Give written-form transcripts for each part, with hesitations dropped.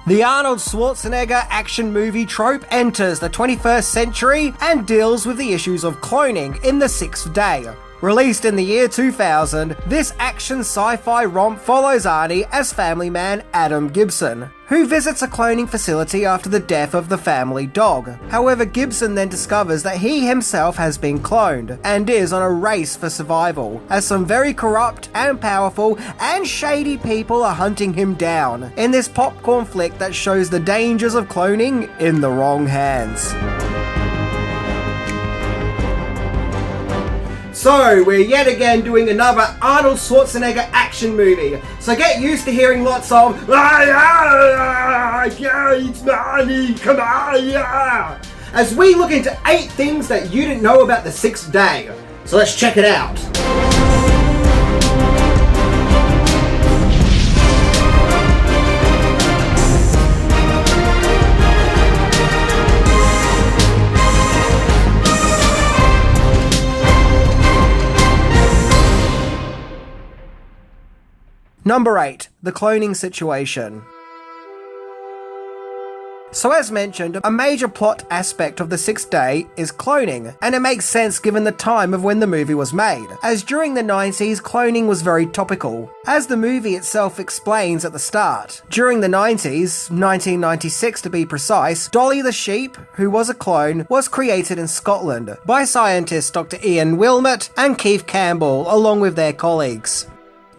The Arnold Schwarzenegger action movie trope enters the 21st century and deals with the issues of cloning in The Sixth Day. Released in the year 2000, this action sci-fi romp follows Arnie as family man Adam Gibson, who visits a cloning facility after the death of the family dog. However, Gibson then discovers that he himself has been cloned and is on a race for survival, as some very corrupt and powerful and shady people are hunting him down in this popcorn flick that shows the dangers of cloning in the wrong hands. So, we're yet again doing another Arnold Schwarzenegger action movie. So get used to hearing lots of it's money, come on, yeah, as we look into 8 things that you didn't know about The Sixth Day. So let's check it out. Number 8. The cloning situation. So as mentioned, a major plot aspect of The Sixth Day is cloning, and it makes sense given the time of when the movie was made, as during the 90s cloning was very topical, as the movie itself explains at the start. During the 90s, 1996 to be precise, Dolly the sheep, who was a clone, was created in Scotland by scientists Dr. Ian Wilmot and Keith Campbell along with their colleagues.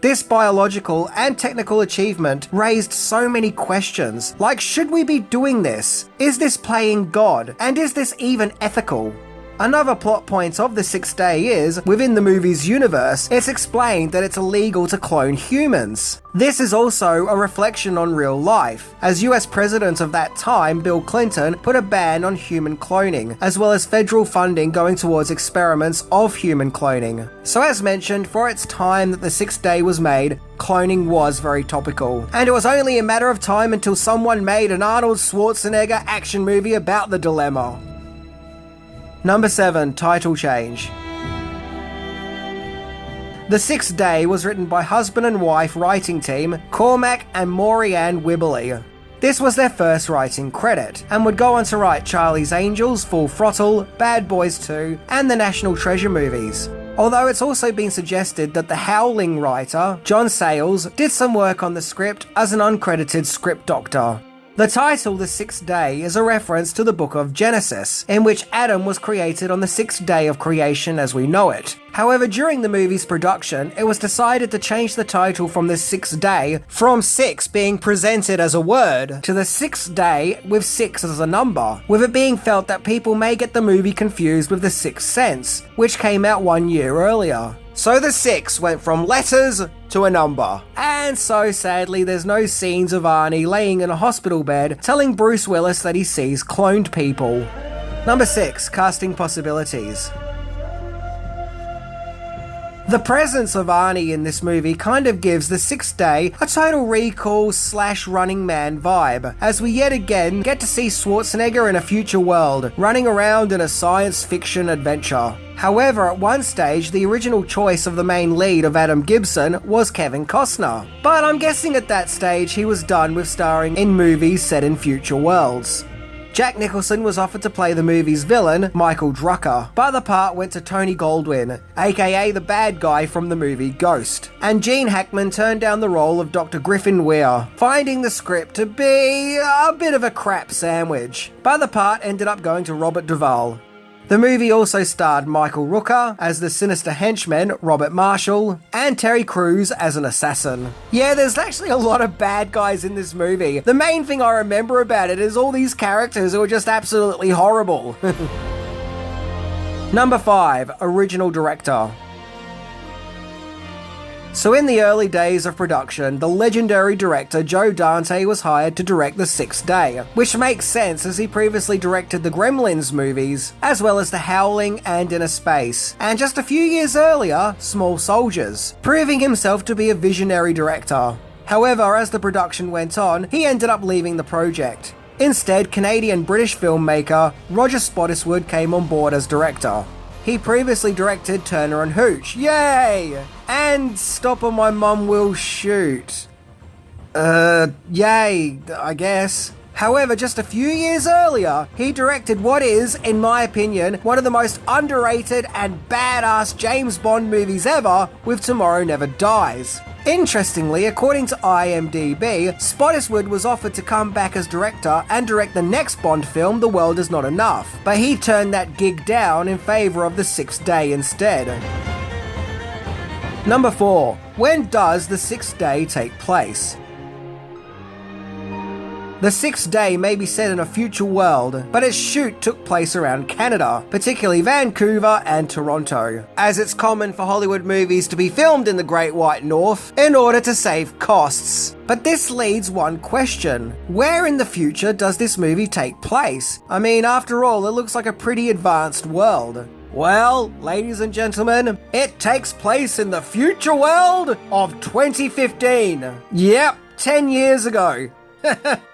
This biological and technical achievement raised so many questions, like should we be doing this? Is this playing God? And is this even ethical? Another plot point of The Sixth Day is, within the movie's universe, it's explained that it's illegal to clone humans. This is also a reflection on real life, as US President of that time, Bill Clinton, put a ban on human cloning, as well as federal funding going towards experiments of human cloning. So as mentioned, for its time that The Sixth Day was made, cloning was very topical, and it was only a matter of time until someone made an Arnold Schwarzenegger action movie about the dilemma. Number 7. Title change. The Sixth Day was written by husband and wife writing team Cormac and Maurianne Wibberley. This was their first writing credit, and would go on to write Charlie's Angels, Full Throttle, Bad Boys 2, and the National Treasure movies. Although it's also been suggested that the Howling writer, John Sayles, did some work on the script as an uncredited script doctor. The title, The Sixth Day, is a reference to the book of Genesis, in which Adam was created on the sixth day of creation as we know it. However, during the movie's production, it was decided to change the title from The Sixth Day, from 6 being presented as a word, to The Sixth Day with 6 as a number, with it being felt that people may get the movie confused with The Sixth Sense, which came out 1 year earlier. So the 6 went from letters to a number. And so sadly there's no scenes of Arnie laying in a hospital bed telling Bruce Willis that he sees cloned people. Number 6. Casting possibilities. The presence of Arnie in this movie kind of gives The Sixth Day a Total Recall / Running Man vibe, as we yet again get to see Schwarzenegger in a future world, running around in a science fiction adventure. However, at one stage, the original choice of the main lead of Adam Gibson was Kevin Costner, but I'm guessing at that stage he was done with starring in movies set in future worlds. Jack Nicholson was offered to play the movie's villain, Michael Drucker, but the part went to Tony Goldwyn, aka the bad guy from the movie Ghost. And Gene Hackman turned down the role of Dr. Griffin Weir, finding the script to be a bit of a crap sandwich, but the part ended up going to Robert Duvall. The movie also starred Michael Rooker as the sinister henchman Robert Marshall, and Terry Crews as an assassin. Yeah, there's actually a lot of bad guys in this movie. The main thing I remember about it is all these characters who are just absolutely horrible. Number 5. Original director. So in the early days of production, the legendary director Joe Dante was hired to direct The Sixth Day, which makes sense as he previously directed the Gremlins movies, as well as The Howling and Inner Space, and just a few years earlier, Small Soldiers, proving himself to be a visionary director. However, as the production went on, he ended up leaving the project. Instead, Canadian-British filmmaker Roger Spottiswoode came on board as director. He previously directed Turner and Hooch, yay! And Stop or My Mum Will Shoot. Yay, I guess. However, just a few years earlier, he directed what is, in my opinion, one of the most underrated and badass James Bond movies ever with Tomorrow Never Dies. Interestingly, according to IMDb, Spottiswoode was offered to come back as director and direct the next Bond film, The World Is Not Enough, but he turned that gig down in favour of The Sixth Day instead. Number 4. When does The Sixth Day take place? The Sixth Day may be set in a future world, but its shoot took place around Canada, particularly Vancouver and Toronto, as it's common for Hollywood movies to be filmed in the Great White North in order to save costs. But this leads one question: where in the future does this movie take place? I mean, after all, it looks like a pretty advanced world. Well, ladies and gentlemen, it takes place in the future world of 2015. Yep, 10 years ago.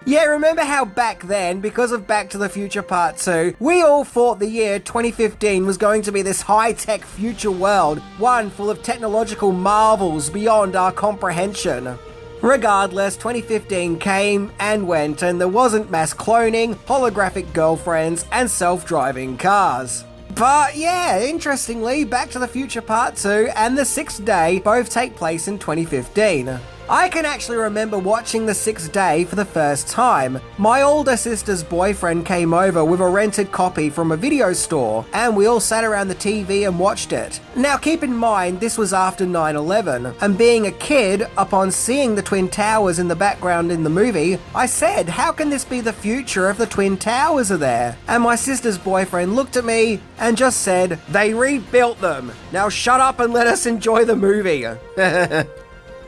Yeah, remember how back then, because of Back to the Future Part 2, we all thought the year 2015 was going to be this high-tech future world, one full of technological marvels beyond our comprehension. Regardless, 2015 came and went, and there wasn't mass cloning, holographic girlfriends, and self-driving cars. But yeah, interestingly, Back to the Future Part 2 and The Sixth Day both take place in 2015. I can actually remember watching The Sixth Day for the first time. My older sister's boyfriend came over with a rented copy from a video store, and we all sat around the TV and watched it. Now keep in mind, this was after 9/11, and being a kid, upon seeing the Twin Towers in the background in the movie, I said, how can this be the future if the Twin Towers are there? And my sister's boyfriend looked at me and just said, "They rebuilt them. Now shut up and let us enjoy the movie."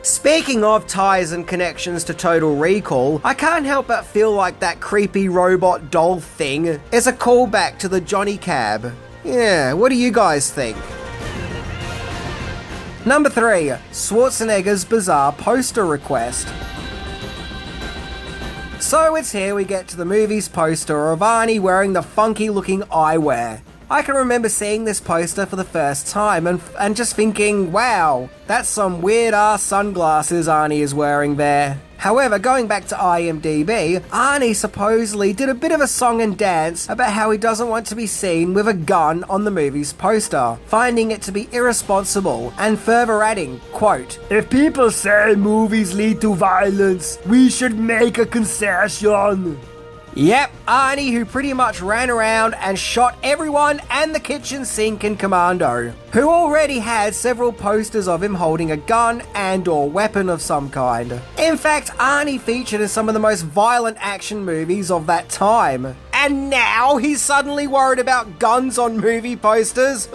Speaking of ties and connections to Total Recall, I can't help but feel like that creepy robot doll thing is a callback to the Johnny Cab. Yeah, what do you guys think? Number 3. Schwarzenegger's bizarre poster request. So it's here we get to the movie's poster of Arnie wearing the funky looking eyewear. I can remember seeing this poster for the first time and just thinking, wow, that's some weird ass sunglasses Arnie is wearing there. However, going back to IMDb, Arnie supposedly did a bit of a song and dance about how he doesn't want to be seen with a gun on the movie's poster, finding it to be irresponsible, and further adding, quote, "If people say movies lead to violence, we should make a concession." Yep, Arnie, who pretty much ran around and shot everyone and the kitchen sink in Commando, who already had several posters of him holding a gun and or weapon of some kind. In fact, Arnie featured in some of the most violent action movies of that time. And now he's suddenly worried about guns on movie posters?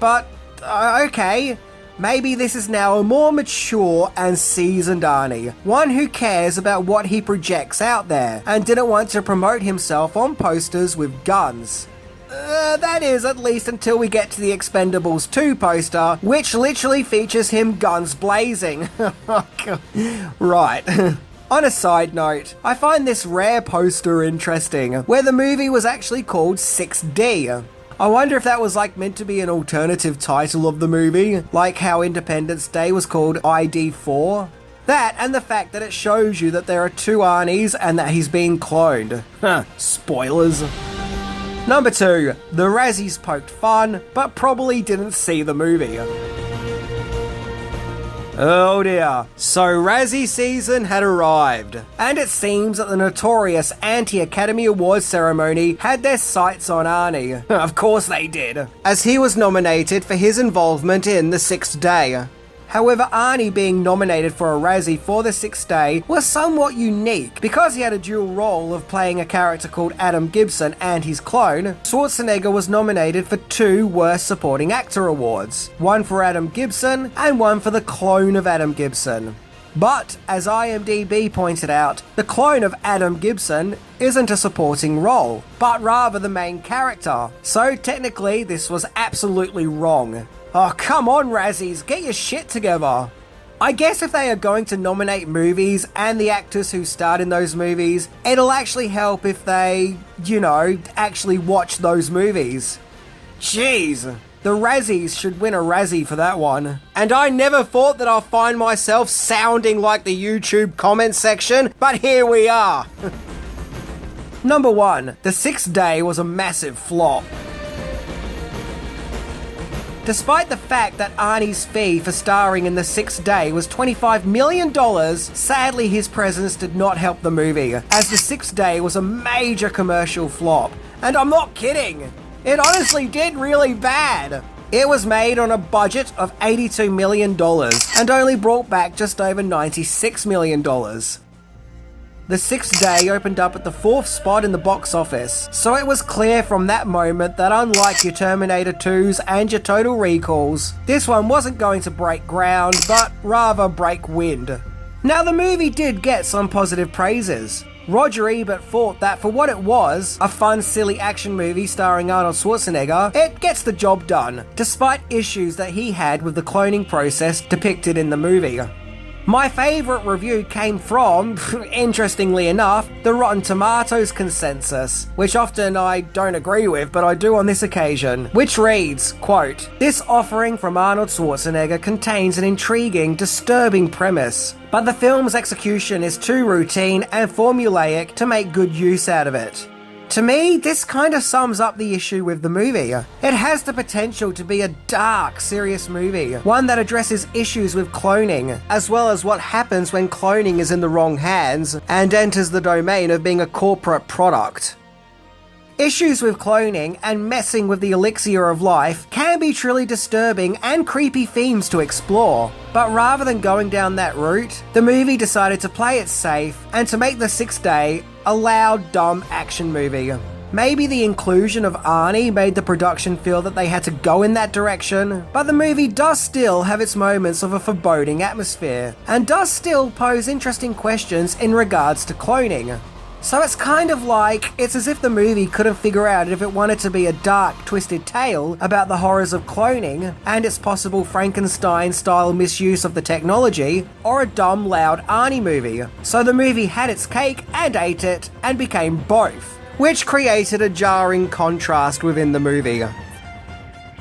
But, okay. Maybe this is now a more mature and seasoned Arnie, one who cares about what he projects out there, and didn't want to promote himself on posters with guns. That is, at least until we get to the Expendables 2 poster, which literally features him guns blazing. Right. On a side note, I find this rare poster interesting, where the movie was actually called 6D. I wonder if that was meant to be an alternative title of the movie, like how Independence Day was called ID4. That and the fact that it shows you that there are 2 Arnies and that he's being cloned. Spoilers. Number 2. The Razzies poked fun, but probably didn't see the movie. Oh dear. So Razzie season had arrived, and it seems that the notorious anti-Academy Awards ceremony had their sights on Arnie. Of course they did, as he was nominated for his involvement in The Sixth Day. However, Arnie being nominated for a Razzie for The Sixth Day was somewhat unique because he had a dual role of playing a character called Adam Gibson and his clone. Schwarzenegger was nominated for 2 Worst Supporting Actor awards, one for Adam Gibson and one for the clone of Adam Gibson. But, as IMDb pointed out, the clone of Adam Gibson isn't a supporting role, but rather the main character, so technically this was absolutely wrong. Oh, come on, Razzies, get your shit together. I guess if they are going to nominate movies and the actors who starred in those movies, it'll actually help if they, actually watch those movies. Jeez. The Razzies should win a Razzie for that one. And I never thought that I'll find myself sounding like the YouTube comment section, but here we are. Number 1. The Sixth Day was a massive flop. Despite the fact that Arnie's fee for starring in The Sixth Day was $25 million, sadly his presence did not help the movie, as The Sixth Day was a major commercial flop. And I'm not kidding! It honestly did really bad! It was made on a budget of $82 million and only brought back just over $96 million. The Sixth Day opened up at the 4th spot in the box office, so it was clear from that moment that unlike your Terminator 2s and your Total Recalls, this one wasn't going to break ground, but rather break wind. Now the movie did get some positive praises. Roger Ebert thought that for what it was, a fun, silly action movie starring Arnold Schwarzenegger, it gets the job done, despite issues that he had with the cloning process depicted in the movie. My favourite review came from, interestingly enough, the Rotten Tomatoes consensus, which often I don't agree with, but I do on this occasion, which reads, quote, "This offering from Arnold Schwarzenegger contains an intriguing, disturbing premise, but the film's execution is too routine and formulaic to make good use out of it." To me, this kind of sums up the issue with the movie. It has the potential to be a dark, serious movie, one that addresses issues with cloning, as well as what happens when cloning is in the wrong hands and enters the domain of being a corporate product. Issues with cloning and messing with the elixir of life can be truly disturbing and creepy themes to explore, but rather than going down that route, the movie decided to play it safe and to make The Sixth Day a loud, dumb action movie. Maybe the inclusion of Arnie made the production feel that they had to go in that direction, but the movie does still have its moments of a foreboding atmosphere, and does still pose interesting questions in regards to cloning. So it's kind of like, it's as if the movie couldn't figure out if it wanted to be a dark, twisted tale about the horrors of cloning and its possible Frankenstein-style misuse of the technology, or a dumb, loud Arnie movie. So the movie had its cake and ate it, and became both, which created a jarring contrast within the movie.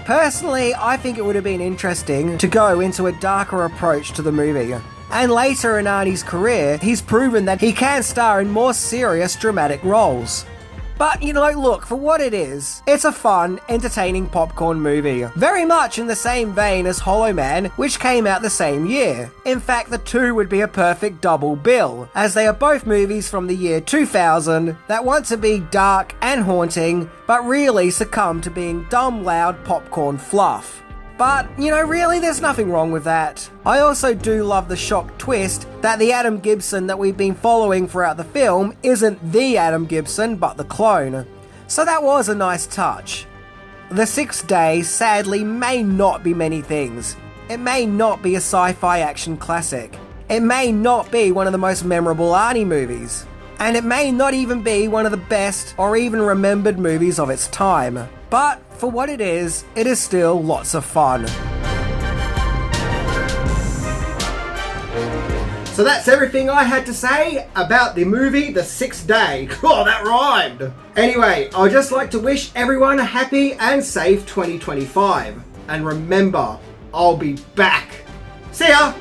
Personally, I think it would have been interesting to go into a darker approach to the movie. And later in Arnie's career, he's proven that he can star in more serious, dramatic roles. But, look, for what it is, it's a fun, entertaining popcorn movie. Very much in the same vein as Hollow Man, which came out the same year. In fact, the two would be a perfect double bill, as they are both movies from the year 2000 that want to be dark and haunting, but really succumb to being dumb, loud popcorn fluff. But, really there's nothing wrong with that. I also do love the shock twist that the Adam Gibson that we've been following throughout the film isn't the Adam Gibson, but the clone. So that was a nice touch. The Sixth Day, sadly, may not be many things. It may not be a sci-fi action classic. It may not be one of the most memorable Arnie movies. And it may not even be one of the best or even remembered movies of its time. But for what it is still lots of fun. So that's everything I had to say about the movie The Sixth Day. Oh, that rhymed! Anyway, I'd just like to wish everyone a happy and safe 2025. And remember, I'll be back. See ya!